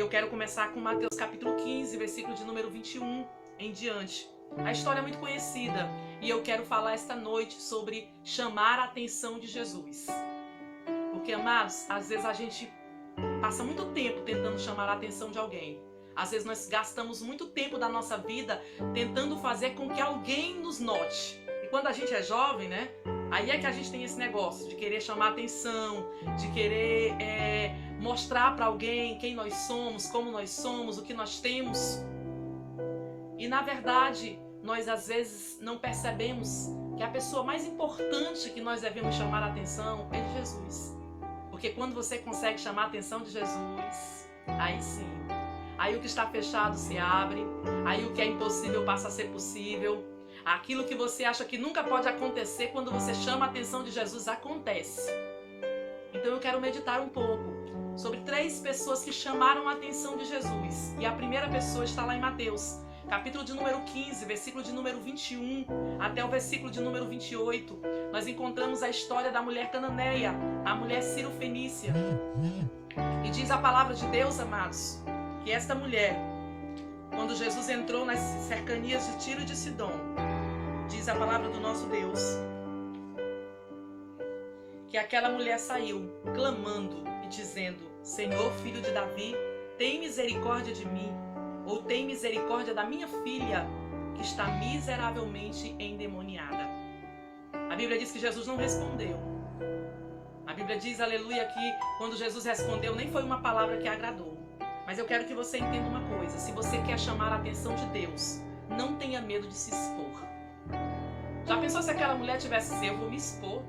eu quero começar com Mateus capítulo 15, versículo de número 21 em diante. A história é muito conhecida e eu quero falar esta noite sobre chamar a atenção de Jesus. Porque, amados, às vezes a gente passa muito tempo tentando chamar a atenção de alguém. Às vezes nós gastamos muito tempo da nossa vida tentando fazer com que alguém nos note. E quando a gente é jovem, né? Aí é que a gente tem esse negócio de querer chamar a atenção, de querer mostrar para alguém quem nós somos, como nós somos, o que nós temos. E na verdade, nós às vezes não percebemos que a pessoa mais importante que nós devemos chamar a atenção é de Jesus. Porque quando você consegue chamar a atenção de Jesus, aí sim. Aí o que está fechado se abre, aí o que é impossível passa a ser possível. Aquilo que você acha que nunca pode acontecer, quando você chama a atenção de Jesus, acontece. Então eu quero meditar um pouco sobre 3 pessoas que chamaram a atenção de Jesus. E a primeira pessoa está lá em Mateus, capítulo de número 15, versículo de número 21 até o versículo de número 28. Nós encontramos a história da mulher cananeia, a mulher Ciro-fenícia. E diz a palavra de Deus, amados, que esta mulher, quando Jesus entrou nas cercanias de Tiro e de Sidom, diz a palavra do nosso Deus, que aquela mulher saiu clamando e dizendo: Senhor, filho de Davi, tem misericórdia de mim, ou tem misericórdia da minha filha, que está miseravelmente endemoniada. A Bíblia diz que Jesus não respondeu. A Bíblia diz, aleluia, que quando Jesus respondeu, nem foi uma palavra que agradou. Mas eu quero que você entenda uma coisa: se você quer chamar a atenção de Deus, não tenha medo de se expor. Já pensou se aquela mulher tivesse assim: eu vou me expor,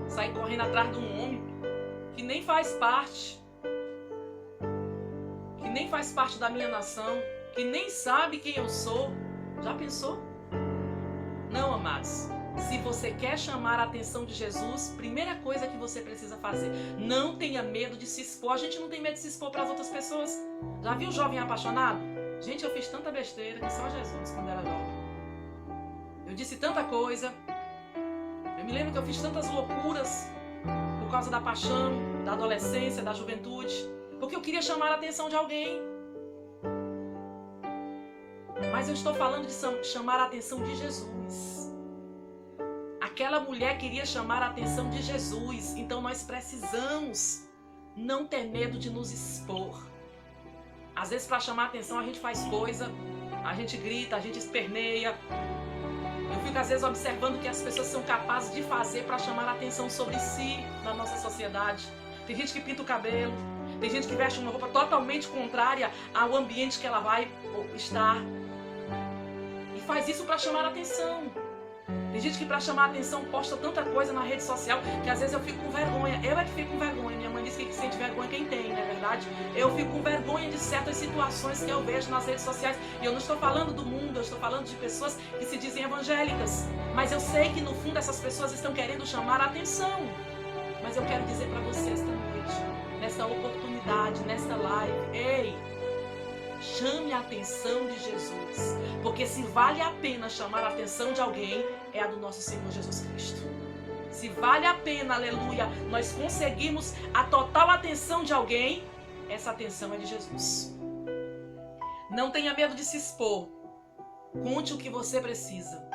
sair correndo atrás de um homem que nem faz parte, da minha nação, que nem sabe quem eu sou? Já pensou? Não, amados. Se você quer chamar a atenção de Jesus, primeira coisa que você precisa fazer: não tenha medo de se expor. A gente não tem medo de se expor para as outras pessoas. Já viu o jovem apaixonado? Gente, eu fiz tanta besteira que só Jesus quando era jovem. Eu disse tanta coisa. Eu me lembro que eu fiz tantas loucuras por causa da paixão, da adolescência, da juventude, porque eu queria chamar a atenção de alguém. Mas eu estou falando de chamar a atenção de Jesus. Aquela mulher queria chamar a atenção de Jesus. Então nós precisamos não ter medo de nos expor. Às vezes, para chamar a atenção, a gente faz coisa, a gente grita, a gente esperneia. Eu fico às vezes observando o que as pessoas são capazes de fazer para chamar a atenção sobre si na nossa sociedade. Tem gente que pinta o cabelo, tem gente que veste uma roupa totalmente contrária ao ambiente que ela vai estar. E faz isso para chamar a atenção. Tem gente que, para chamar a atenção, posta tanta coisa na rede social que às vezes eu fico com vergonha. Eu é que fico com vergonha. Minha mãe diz que sente vergonha quem tem, não é verdade? Eu fico com vergonha de certas situações que eu vejo nas redes sociais. E eu não estou falando do mundo, eu estou falando de pessoas que se dizem evangélicas. Mas eu sei que no fundo essas pessoas estão querendo chamar a atenção. Mas eu quero dizer para você esta noite, nesta oportunidade, nesta live: ei, chame a atenção de Jesus. Porque se vale a pena chamar a atenção de alguém, é a do nosso Senhor Jesus Cristo. Se vale a pena, aleluia, nós conseguirmos a total atenção de alguém, essa atenção é de Jesus. Não tenha medo de se expor. Conte o que você precisa.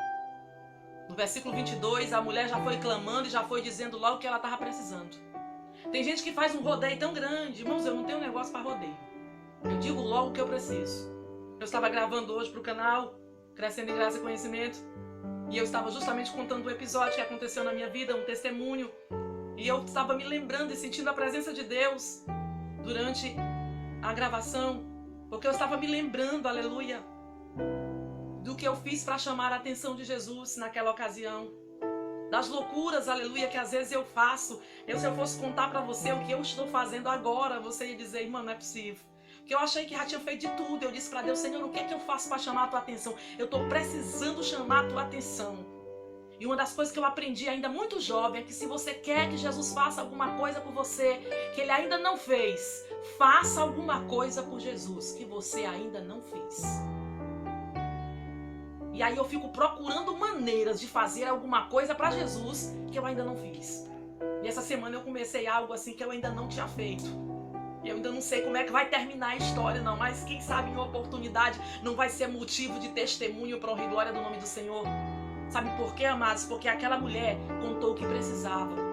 No versículo 22, a mulher já foi clamando e já foi dizendo logo o que ela estava precisando. Tem gente que faz um rodeio tão grande. Irmãos, eu não tenho negócio para rodeio. Eu digo logo o que eu preciso. Eu estava gravando hoje para o canal Crescendo em Graça e Conhecimento, e eu estava justamente contando um episódio que aconteceu na minha vida, um testemunho, e eu estava me lembrando e sentindo a presença de Deus durante a gravação, porque eu estava me lembrando, aleluia, do que eu fiz para chamar a atenção de Jesus naquela ocasião, das loucuras, aleluia, que às vezes eu faço. Se eu fosse contar para você o que eu estou fazendo agora, você ia dizer: irmã, não é possível. Porque eu achei que já tinha feito de tudo. Eu disse para Deus: Senhor, o que é que eu faço para chamar a tua atenção? Eu estou precisando chamar a tua atenção. E uma das coisas que eu aprendi ainda muito jovem é que se você quer que Jesus faça alguma coisa por você que Ele ainda não fez, faça alguma coisa por Jesus que você ainda não fez. E aí eu fico procurando maneiras de fazer alguma coisa para Jesus que eu ainda não fiz. E essa semana eu comecei algo assim que eu ainda não tinha feito. E eu ainda não sei como é que vai terminar a história não, mas quem sabe em uma oportunidade não vai ser motivo de testemunho para honra e glória do nome do Senhor. Sabe por quê, amados? Porque aquela mulher contou o que precisava.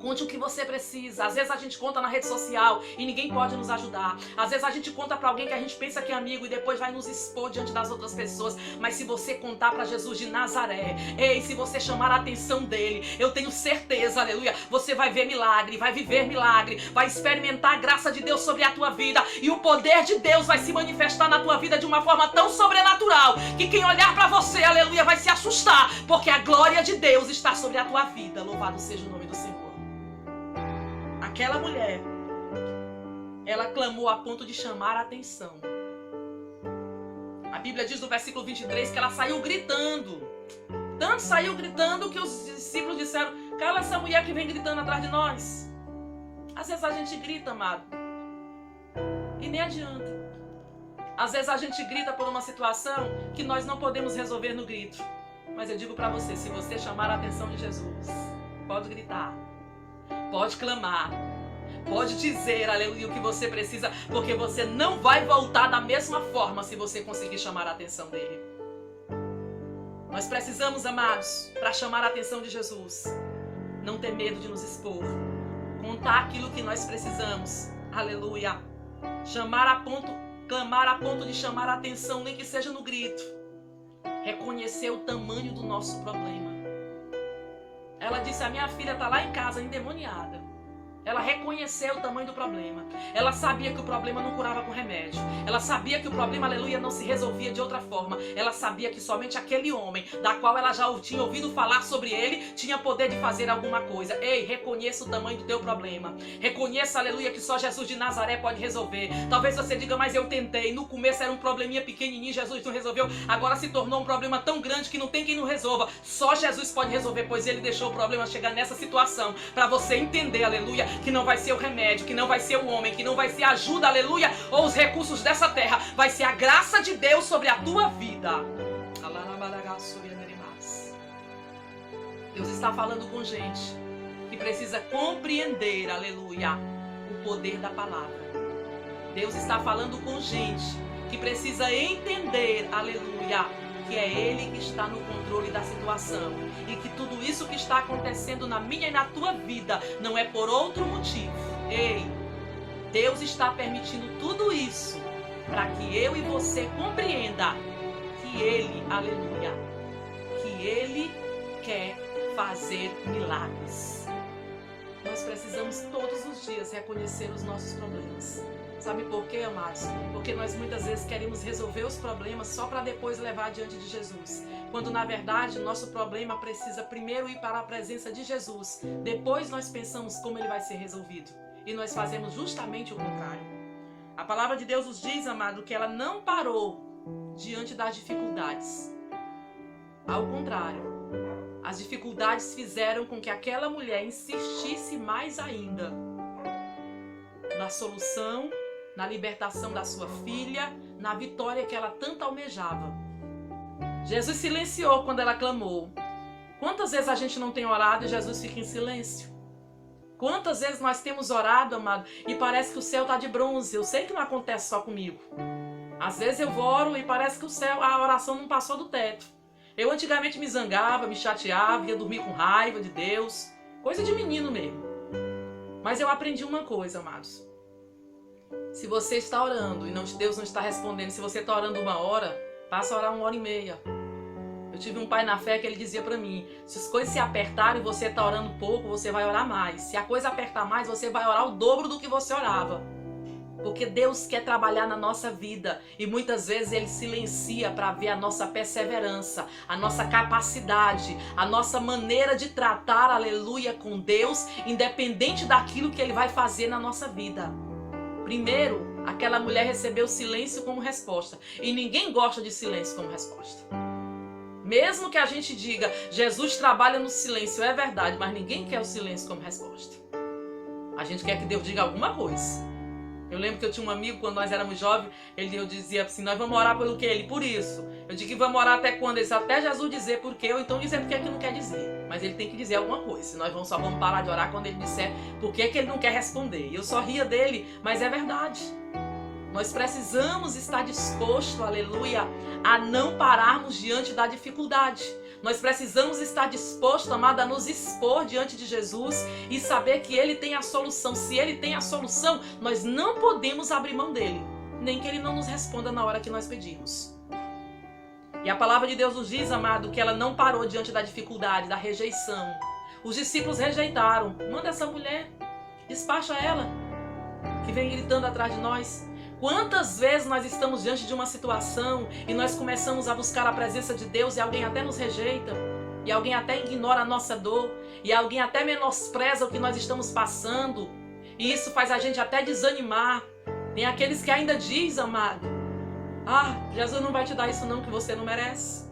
Conte o que você precisa. Às vezes a gente conta na rede social e ninguém pode nos ajudar. Às vezes a gente conta para alguém que a gente pensa que é amigo e depois vai nos expor diante das outras pessoas. Mas se você contar para Jesus de Nazaré, ei, se você chamar a atenção dele, eu tenho certeza, aleluia, você vai ver milagre, vai viver milagre, vai experimentar a graça de Deus sobre a tua vida e o poder de Deus vai se manifestar na tua vida de uma forma tão sobrenatural que quem olhar para você, aleluia, vai se assustar, porque a glória de Deus está sobre a tua vida. Louvado seja o nome do Senhor. Aquela mulher, ela clamou a ponto de chamar a atenção. A Bíblia diz no versículo 23 que ela saiu gritando. Tanto saiu gritando que os discípulos disseram: cala essa mulher que vem gritando atrás de nós. Às vezes a gente grita, amado, e nem adianta. Às vezes a gente grita por uma situação que nós não podemos resolver no grito. Mas eu digo para você, se você chamar a atenção de Jesus, pode gritar. Pode clamar, pode dizer, aleluia, o que você precisa, porque você não vai voltar da mesma forma se você conseguir chamar a atenção dele. Nós precisamos, amados, para chamar a atenção de Jesus, não ter medo de nos expor, contar aquilo que nós precisamos, aleluia, clamar a ponto de chamar a atenção, nem que seja no grito, reconhecer o tamanho do nosso problema. Ela disse: a minha filha está lá em casa, endemoniada. Ela reconheceu o tamanho do problema. Ela sabia que o problema não curava com remédio. Ela sabia que o problema, aleluia, não se resolvia de outra forma. Ela sabia que somente aquele homem, da qual ela já tinha ouvido falar sobre ele, tinha poder de fazer alguma coisa. Ei, reconheça o tamanho do teu problema. Reconheça, aleluia, que só Jesus de Nazaré pode resolver. Talvez você diga: mas eu tentei. No começo era um probleminha pequenininho, Jesus não resolveu. Agora se tornou um problema tão grande que não tem quem não resolva. Só Jesus pode resolver, pois ele deixou o problema chegar nessa situação. Para você entender, aleluia, que não vai ser o remédio, que não vai ser o homem, que não vai ser a ajuda, aleluia, ou os recursos dessa terra, vai ser a graça de Deus sobre a tua vida. Deus está falando com gente que precisa compreender, aleluia, o poder da palavra. Deus está falando com gente que precisa entender, aleluia, que é Ele que está no controle da situação e que tudo isso que está acontecendo na minha e na tua vida não é por outro motivo. Ei, Deus está permitindo tudo isso para que eu e você compreenda que Ele, aleluia, que Ele quer fazer milagres. Nós precisamos todos os dias reconhecer os nossos problemas. Sabe por quê, amados? Porque nós muitas vezes queremos resolver os problemas só para depois levar diante de Jesus. Quando na verdade o nosso problema precisa primeiro ir para a presença de Jesus. Depois nós pensamos como ele vai ser resolvido. E nós fazemos justamente o contrário. A palavra de Deus nos diz, amado, que ela não parou diante das dificuldades. Ao contrário, as dificuldades fizeram com que aquela mulher insistisse mais ainda na solução, na libertação da sua filha, na vitória que ela tanto almejava. Jesus silenciou quando ela clamou. Quantas vezes a gente não tem orado e Jesus fica em silêncio? Quantas vezes nós temos orado, amado, e parece que o céu está de bronze? Eu sei que não acontece só comigo. Às vezes eu oro e parece que a oração não passou do teto. Eu antigamente me zangava, me chateava, ia dormir com raiva de Deus. Coisa de menino mesmo. Mas eu aprendi uma coisa, amados. Se você está orando e Deus não está respondendo, se você está orando 1 hora, passa a orar 1h30. Eu tive um pai na fé que ele dizia para mim: se as coisas se apertarem e você está orando pouco, você vai orar mais. Se a coisa apertar mais, você vai orar o dobro do que você orava. Porque Deus quer trabalhar na nossa vida e muitas vezes Ele silencia para ver a nossa perseverança, a nossa capacidade, a nossa maneira de tratar, aleluia, com Deus, independente daquilo que Ele vai fazer na nossa vida. Primeiro, aquela mulher recebeu silêncio como resposta. E ninguém gosta de silêncio como resposta. Mesmo que a gente diga, Jesus trabalha no silêncio, é verdade, mas ninguém quer o silêncio como resposta. A gente quer que Deus diga alguma coisa. Eu lembro que eu tinha um amigo, quando nós éramos jovens, eu dizia assim: nós vamos orar pelo quê? Ele, por isso. Eu digo que vamos orar até quando? Ele disse, até Jesus dizer por quê, ou então dizer porque que não quer dizer. mas ele tem que dizer alguma coisa. Se nós só vamos parar de orar quando ele disser por que ele não quer responder. E eu só ria dele, mas é verdade. Nós precisamos estar dispostos, aleluia, a não pararmos diante da dificuldade. Nós precisamos estar dispostos, amado, a nos expor diante de Jesus e saber que Ele tem a solução. Se Ele tem a solução, nós não podemos abrir mão dEle, nem que Ele não nos responda na hora que nós pedirmos. E a palavra de Deus nos diz, amado, que ela não parou diante da dificuldade, da rejeição. Os discípulos rejeitaram. Manda essa mulher, despacha ela, que vem gritando atrás de nós. Quantas vezes nós estamos diante de uma situação e nós começamos a buscar a presença de Deus e alguém até nos rejeita, e alguém até ignora a nossa dor, e alguém até menospreza o que nós estamos passando, e isso faz a gente até desanimar. Tem aqueles que ainda dizem, amado, Jesus não vai te dar isso não, que você não merece.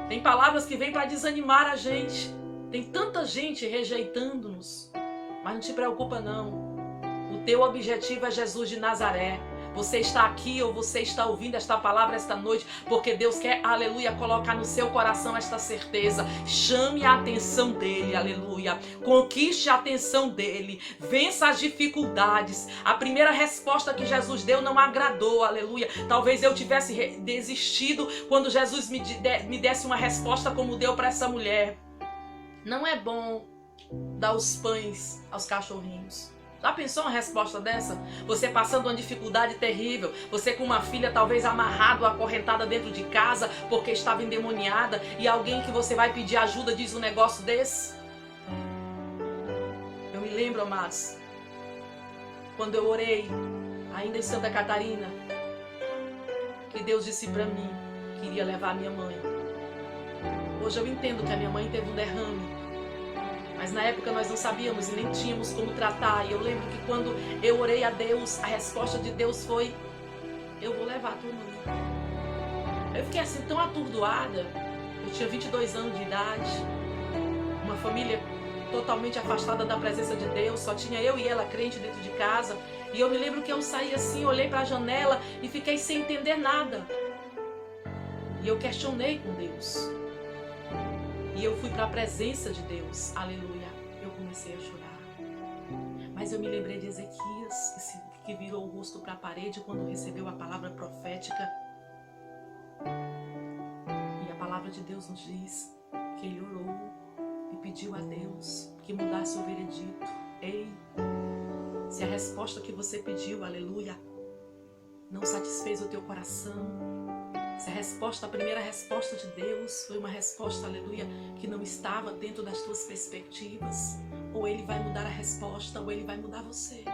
Tem palavras que vêm para desanimar a gente. Tem tanta gente rejeitando-nos, mas não te preocupa não. O teu objetivo é Jesus de Nazaré. Você está aqui ou você está ouvindo esta palavra esta noite porque Deus quer, aleluia, colocar no seu coração esta certeza. Chame a atenção dele, aleluia. Conquiste a atenção dele. Vença as dificuldades. A primeira resposta que Jesus deu não agradou, aleluia. Talvez eu tivesse desistido quando Jesus me desse uma resposta como deu para essa mulher. Não é bom dar os pães aos cachorrinhos. Já pensou uma resposta dessa? Você passando uma dificuldade terrível, você com uma filha talvez amarrada, acorrentada dentro de casa porque estava endemoniada, e alguém que você vai pedir ajuda diz um negócio desse? Eu me lembro, amados, quando eu orei, ainda em Santa Catarina, que Deus disse para mim que iria levar a minha mãe. Hoje eu entendo que a minha mãe teve um derrame, mas na época nós não sabíamos e nem tínhamos como tratar. E eu lembro que quando eu orei a Deus, a resposta de Deus foi: eu vou levar a tua mãe. Eu fiquei assim tão atordoada. Eu tinha 22 anos de idade, uma família totalmente afastada da presença de Deus, só tinha eu e ela crente dentro de casa. E eu me lembro que eu saí assim, olhei para a janela e fiquei sem entender nada. E eu questionei com Deus. E eu fui para a presença de Deus, aleluia. Eu comecei a chorar. Mas eu me lembrei de Ezequias, que virou o rosto para a parede quando recebeu a palavra profética. E a palavra de Deus nos diz que ele orou e pediu a Deus que mudasse o veredito. Ei, se a resposta que você pediu, aleluia, não satisfez o teu coração, se a primeira resposta de Deus foi uma resposta, aleluia, que não estava dentro das tuas perspectivas, ou Ele vai mudar a resposta, ou Ele vai mudar você.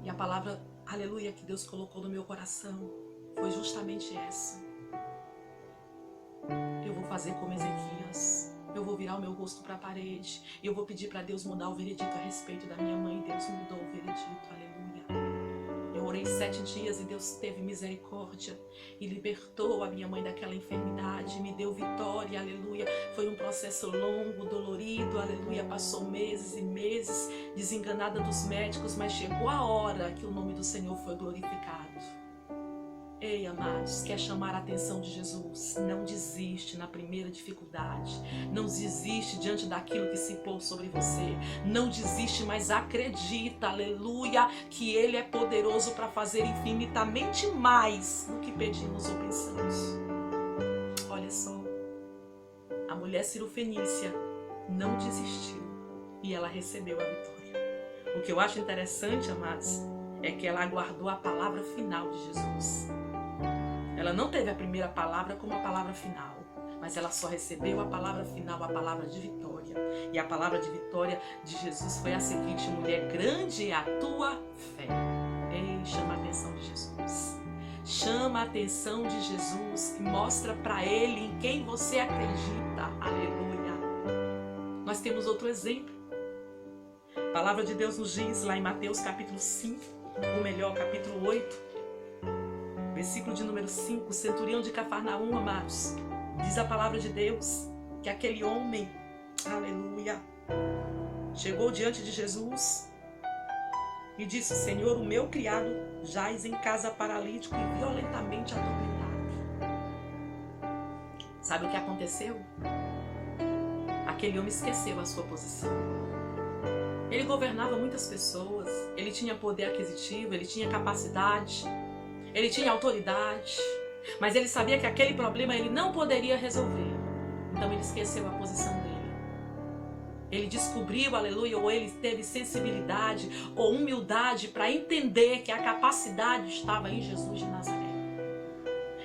E a palavra, aleluia, que Deus colocou no meu coração foi justamente essa. Eu vou fazer como Ezequias. Eu vou virar o meu rosto para a parede. E eu vou pedir para Deus mudar o veredito a respeito da minha mãe. Deus mudou o veredito, aleluia. Eu orei 7 dias e Deus teve misericórdia e libertou a minha mãe daquela enfermidade, me deu vitória, aleluia. Foi um processo longo, dolorido, aleluia. Passou meses e meses desenganada dos médicos, mas chegou a hora que o nome do Senhor foi glorificado. Ei, amados, quer chamar a atenção de Jesus? Não desiste na primeira dificuldade. Não desiste diante daquilo que se pôs sobre você. Não desiste, mas acredita, aleluia, que Ele é poderoso para fazer infinitamente mais do que pedimos ou pensamos. Olha só, a mulher cirofenícia não desistiu e ela recebeu a vitória. O que eu acho interessante, amados, é que ela aguardou a palavra final de Jesus. Ela não teve a primeira palavra como a palavra final, mas ela só recebeu a palavra final, a palavra de vitória. E a palavra de vitória de Jesus foi a seguinte: mulher, grande é a tua fé. Ei, chama a atenção de Jesus. Chama a atenção de Jesus e mostra para Ele em quem você acredita. Aleluia. Nós temos outro exemplo. A palavra de Deus nos diz lá em Mateus capítulo 5, ou melhor, capítulo 8, versículo de número 5, o centurião de Cafarnaum, amados, diz a palavra de Deus que aquele homem, aleluia, chegou diante de Jesus e disse: Senhor, o meu criado jaz em casa paralítico e violentamente atormentado. Sabe o que aconteceu? Aquele homem esqueceu a sua posição. Ele governava muitas pessoas, ele tinha poder aquisitivo, ele tinha capacidade, ele tinha autoridade, mas ele sabia que aquele problema ele não poderia resolver. Então ele esqueceu a posição dele. Ele descobriu, aleluia, ou ele teve sensibilidade ou humildade para entender que a capacidade estava em Jesus de Nazaré.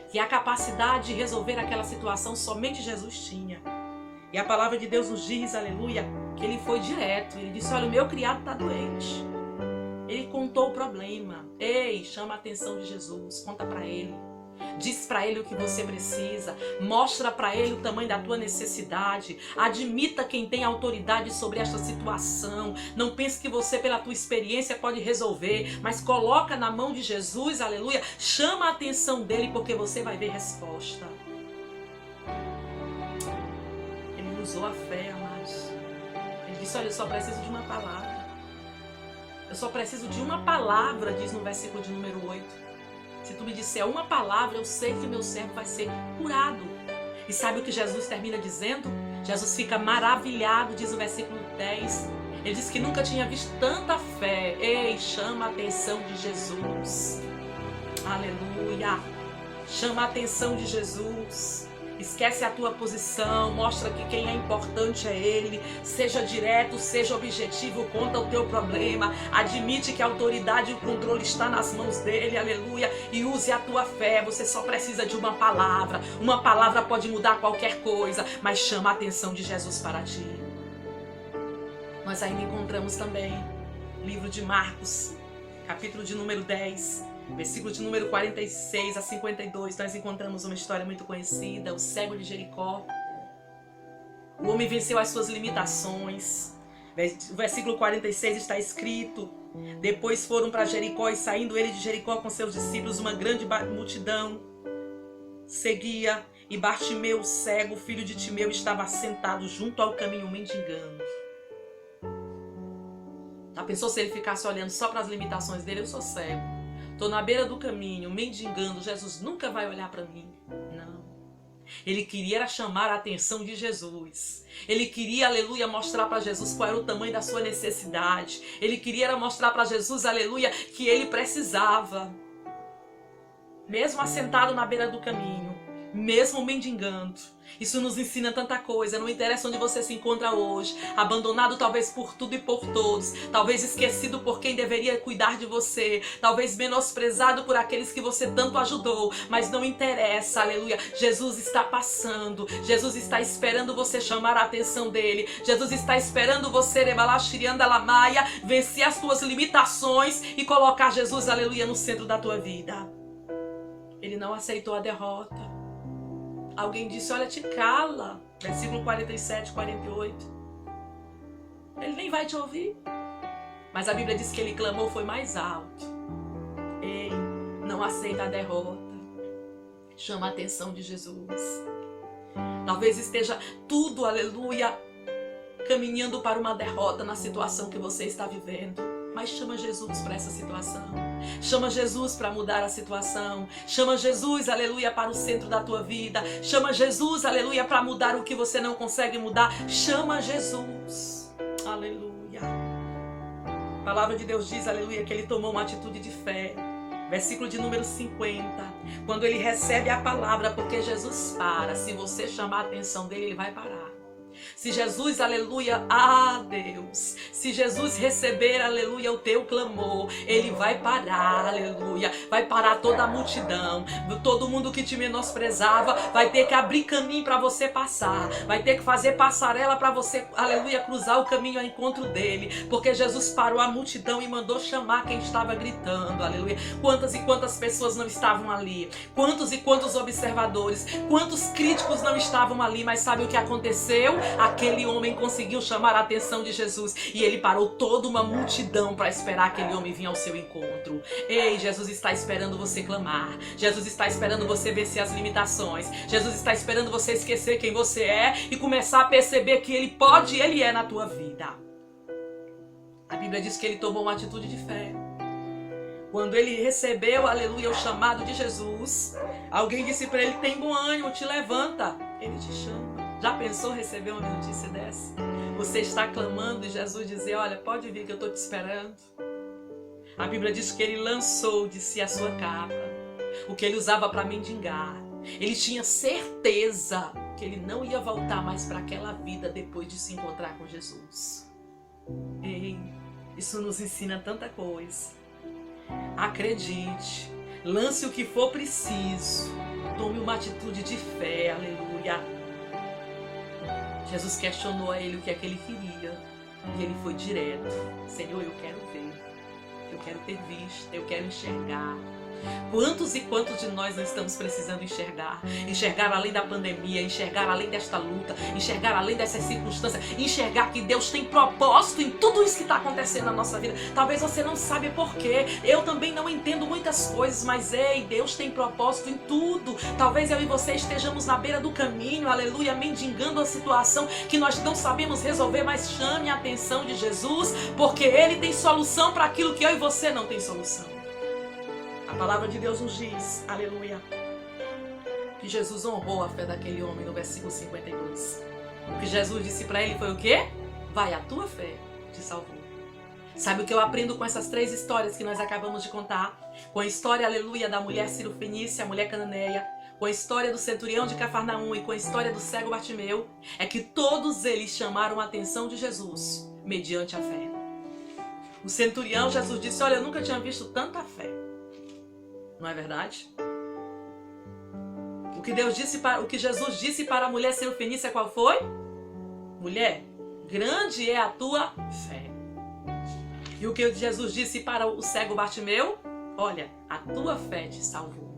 Que a capacidade de resolver aquela situação somente Jesus tinha. E a palavra de Deus nos diz, aleluia, que ele foi direto. Ele disse, olha, o meu criado está doente. Ele contou o problema. Ei, chama a atenção de Jesus, conta para ele. Diz para ele o que você precisa. Mostra para ele o tamanho da tua necessidade. Admita quem tem autoridade sobre esta situação. Não pense que você, pela tua experiência, pode resolver. Mas coloca na mão de Jesus, aleluia. Chama a atenção dele porque você vai ver resposta. Ele usou a fé, amados. Ele disse, olha, eu só preciso de uma palavra. Eu só preciso de uma palavra, diz no versículo de número 8. Se tu me disser uma palavra, eu sei que meu servo vai ser curado. E sabe o que Jesus termina dizendo? Jesus fica maravilhado, diz o versículo 10. Ele diz que nunca tinha visto tanta fé. Ei, chama a atenção de Jesus. Aleluia. Chama a atenção de Jesus. Esquece a tua posição, mostra que quem é importante é Ele. Seja direto, seja objetivo, conta o teu problema. Admite que a autoridade e o controle está nas mãos dEle, aleluia. E use a tua fé, você só precisa de uma palavra. Uma palavra pode mudar qualquer coisa, mas chama a atenção de Jesus para ti. Nós ainda encontramos também o livro de Marcos, capítulo de número 10. Versículo de número 46 a 52, nós encontramos uma história muito conhecida, o cego de Jericó. O homem venceu as suas limitações. O versículo 46 está escrito: depois foram para Jericó, e saindo ele de Jericó com seus discípulos, uma grande multidão seguia, e Bartimeu, cego, filho de Timeu, estava sentado junto ao caminho mendigando. Já pensou se ele ficasse olhando só para as limitações dele? Eu sou cego. Estou na beira do caminho, mendigando. Jesus nunca vai olhar para mim. Não. Ele queria chamar a atenção de Jesus. Ele queria, aleluia, mostrar para Jesus qual era o tamanho da sua necessidade. Ele queria mostrar para Jesus, aleluia, que ele precisava. Mesmo assentado na beira do caminho, mesmo mendigando. Isso nos ensina tanta coisa. Não interessa onde você se encontra hoje, abandonado talvez por tudo e por todos, talvez esquecido por quem deveria cuidar de você, talvez menosprezado por aqueles que você tanto ajudou, mas não interessa, aleluia. Jesus está passando, Jesus está esperando você chamar a atenção dele, Jesus está esperando você, vencer as tuas limitações e colocar Jesus, aleluia, no centro da tua vida. Ele não aceitou a derrota. Alguém disse, olha, te cala. Versículo 47, 48. Ele nem vai te ouvir. Mas a Bíblia diz que ele clamou, foi mais alto. Ei, não aceita a derrota. Chama a atenção de Jesus. Talvez esteja tudo, aleluia, caminhando para uma derrota na situação que você está vivendo. Mas chama Jesus para essa situação. Chama Jesus para mudar a situação. Chama Jesus, aleluia, para o centro da tua vida. Chama Jesus, aleluia, para mudar o que você não consegue mudar. Chama Jesus. Aleluia. A palavra de Deus diz, aleluia, que ele tomou uma atitude de fé. Versículo de número 50. Quando ele recebe a palavra, porque Jesus para. Se você chamar a atenção dele, ele vai parar. Se Jesus, aleluia, Deus, se Jesus receber, aleluia, o teu clamor, ele vai parar, aleluia, vai parar toda a multidão, todo mundo que te menosprezava, vai ter que abrir caminho para você passar, vai ter que fazer passarela para você, aleluia, cruzar o caminho ao encontro dele, porque Jesus parou a multidão e mandou chamar quem estava gritando, aleluia. Quantas e quantas pessoas não estavam ali, quantos e quantos observadores, quantos críticos não estavam ali, mas sabe o que aconteceu? Aquele homem conseguiu chamar a atenção de Jesus e ele parou toda uma multidão para esperar aquele homem vir ao seu encontro. Ei, Jesus está esperando você clamar. Jesus está esperando você vencer as limitações. Jesus está esperando você esquecer quem você é e começar a perceber que Ele pode e Ele é na tua vida. A Bíblia diz que ele tomou uma atitude de fé. Quando ele recebeu, aleluia, o chamado de Jesus, Alguém disse para ele, tem bom ânimo, te levanta. Ele te chama. Já pensou receber uma notícia dessa? Você está clamando e Jesus dizer, olha, pode vir que eu estou te esperando. A Bíblia diz que ele lançou de si a sua capa, o que ele usava para mendigar. Ele tinha certeza que ele não ia voltar mais para aquela vida depois de se encontrar com Jesus. Ei, isso nos ensina tanta coisa. Acredite, lance o que for preciso, tome uma atitude de fé, aleluia. Jesus questionou a ele o que é que ele queria e ele foi direto. Senhor, eu quero ver, eu quero ter vista, eu quero enxergar. Quantos e quantos de nós não estamos precisando enxergar? Enxergar além da pandemia, enxergar além desta luta, enxergar além dessas circunstâncias, enxergar que Deus tem propósito em tudo isso que está acontecendo na nossa vida. Talvez você não saiba porquê, eu também não entendo muitas coisas, mas ei, Deus tem propósito em tudo. Talvez eu e você estejamos na beira do caminho, aleluia, mendigando a situação que nós não sabemos resolver, mas chame a atenção de Jesus, porque Ele tem solução para aquilo que eu e você não tem solução. A palavra de Deus nos diz, aleluia, que Jesus honrou a fé daquele homem no versículo 52. O que Jesus disse para ele foi o quê? Vai, a tua fé te salvou. Sabe o que eu aprendo com essas 3 histórias que nós acabamos de contar? Com a história, aleluia, da mulher Cirofenícia, a mulher cananeia, com a história do centurião de Cafarnaum e com a história do cego Bartimeu, é que todos eles chamaram a atenção de Jesus mediante a fé. O centurião, Jesus disse, olha, eu nunca tinha visto tanta fé. Não é verdade? O que Jesus disse para a mulher Cirofenícia qual foi? Mulher, grande é a tua fé. E o que Jesus disse para o cego Bartimeu? Olha, a tua fé te salvou.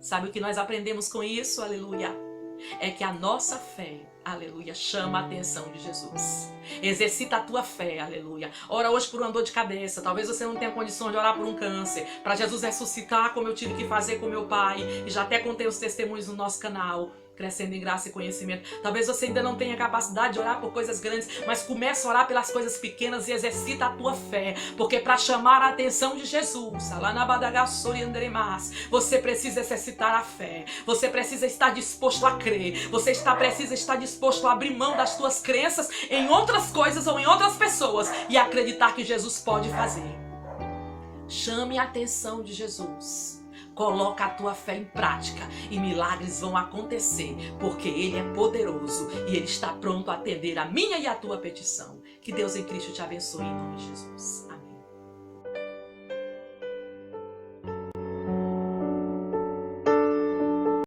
Sabe o que nós aprendemos com isso? Aleluia. É que a nossa fé, aleluia, chama a atenção de Jesus. Exercita a tua fé, aleluia. Ora hoje por uma dor de cabeça. Talvez você não tenha condições de orar por um câncer, para Jesus ressuscitar como eu tive que fazer com meu pai. E já até contei os testemunhos no nosso canal, Crescendo em Graça e Conhecimento. Talvez você ainda não tenha capacidade de orar por coisas grandes, mas começa a orar pelas coisas pequenas e exercita a tua fé. Porque para chamar a atenção de Jesus, você precisa exercitar a fé. Você precisa estar disposto a crer. Você precisa estar disposto a abrir mão das tuas crenças em outras coisas ou em outras pessoas e acreditar que Jesus pode fazer. Chame a atenção de Jesus. Coloca a tua fé em prática e milagres vão acontecer, porque Ele é poderoso e Ele está pronto a atender a minha e a tua petição. Que Deus em Cristo te abençoe em nome de Jesus.